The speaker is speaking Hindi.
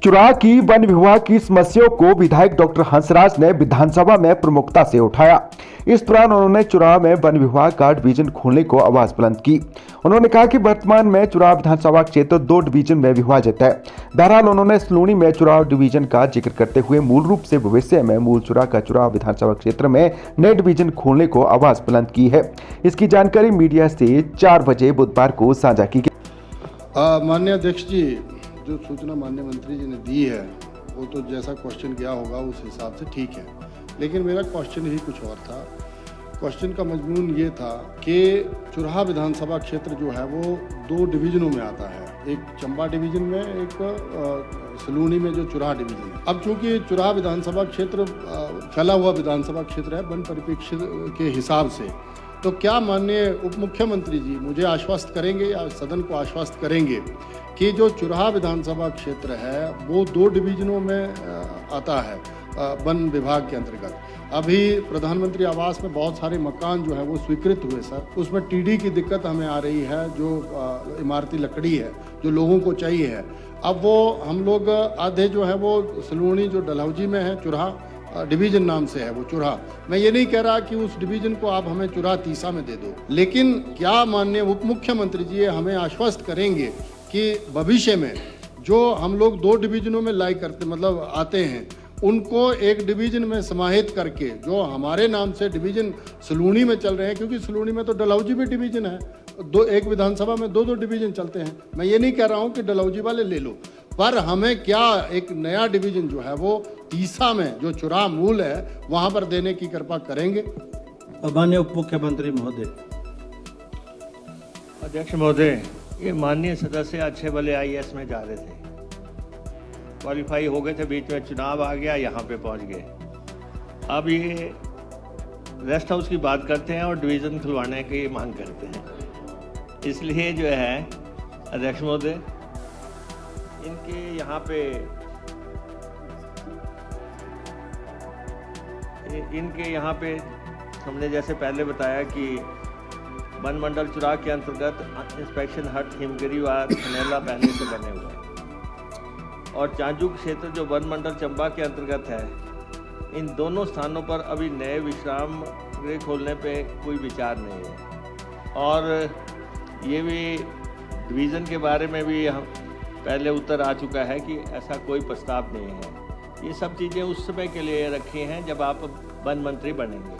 चुराह की वन विभाग की समस्याओं को विधायक डॉक्टर हंसराज ने विधानसभा में प्रमुखता से उठाया। इस दौरान उन्होंने चुराह में वन विभाग का डिवीजन खोलने को आवाज बुलंद की। उन्होंने कहा कि वर्तमान में चुराह विधानसभा क्षेत्र 2 डिवीजन में विभाजित है। बहरहाल उन्होंने सलूनी में चुराह डिवीजन का जिक्र करते हुए मूल रूप से भविष्य में मूल चुराह का चुराह विधानसभा क्षेत्र में नए डिवीजन खोलने को आवाज बुलंद की है। इसकी जानकारी मीडिया से 4 बजे बुधवार को साझा की गई। माननीय अध्यक्ष जी, जो सूचना माननीय मंत्री जी ने दी है वो तो जैसा क्वेश्चन गया होगा उस हिसाब से ठीक है, लेकिन मेरा क्वेश्चन ही कुछ और था। क्वेश्चन का मजमून ये था कि चुराह विधानसभा क्षेत्र जो है वो 2 डिवीजनों में आता है, एक चंबा डिवीजन में, एक सलूनी में जो चुराह डिवीजन है। अब चूंकि चुराह विधानसभा क्षेत्र फैला हुआ विधानसभा क्षेत्र है वन परिप्रेक्ष्य के हिसाब से, तो क्या माननीय उप मुख्यमंत्री जी मुझे आश्वस्त करेंगे या सदन को आश्वस्त करेंगे कि जो चुराह विधानसभा क्षेत्र है वो 2 डिवीजनों में आता है वन विभाग के अंतर्गत। अभी प्रधानमंत्री आवास में बहुत सारे मकान जो है वो स्वीकृत हुए सर, उसमें टीडी की दिक्कत हमें आ रही है, जो इमारती लकड़ी है जो लोगों को चाहिए है। अब वो हम लोग आधे जो है वो सलूनी जो डलहौजी में है, चुराह डिवीजन नाम से है वो चुराह। मैं ये नहीं कह रहा कि उस डिवीजन को आप हमें चुराह तीसा में दे दो, लेकिन क्या माननीय उप मुख्यमंत्री जी हमें आश्वस्त करेंगे कि भविष्य में जो हम लोग 2 डिवीजनों में लाई करते मतलब आते हैं उनको एक डिवीजन में समाहित करके, जो हमारे नाम से डिवीजन सलूनी में चल रहे हैं, क्योंकि सलूनी में तो डलहौजी भी डिवीजन है, एक विधानसभा में 2 डिवीजन चलते हैं। मैं ये नहीं कह रहा हूँ कि डलहौजी वाले ले लो, पर हमें क्या एक नया डिवीजन जो है वो तीसा में जो चुराह मूल है वहां पर देने की कृपा करेंगे। माननीय उप मुख्यमंत्री महोदय। अध्यक्ष महोदय, ये माननीय सदस्य अच्छे भले IAS में जा रहे थे, क्वालिफाई हो गए थे, बीच में चुनाव आ गया, यहाँ पे पहुँच गए। अब ये रेस्ट हाउस की बात करते हैं और डिवीज़न खुलवाने की मांग करते हैं। इसलिए जो है अध्यक्ष महोदय, इनके यहाँ पे हमने जैसे पहले बताया कि वन मंडल चुराह के अंतर्गत इंस्पेक्शन हट हिमगिरी व खनेला पहले से बने हुए हैं, और चांजू क्षेत्र जो वन मंडल चंबा के अंतर्गत है, इन दोनों स्थानों पर अभी नए विश्राम गृह खोलने पे कोई विचार नहीं है। और ये भी डिवीज़न के बारे में भी हम पहले उत्तर आ चुका है कि ऐसा कोई प्रस्ताव नहीं है। ये सब चीज़ें उस समय के लिए रखी हैं जब आप वन मंत्री बनेंगे।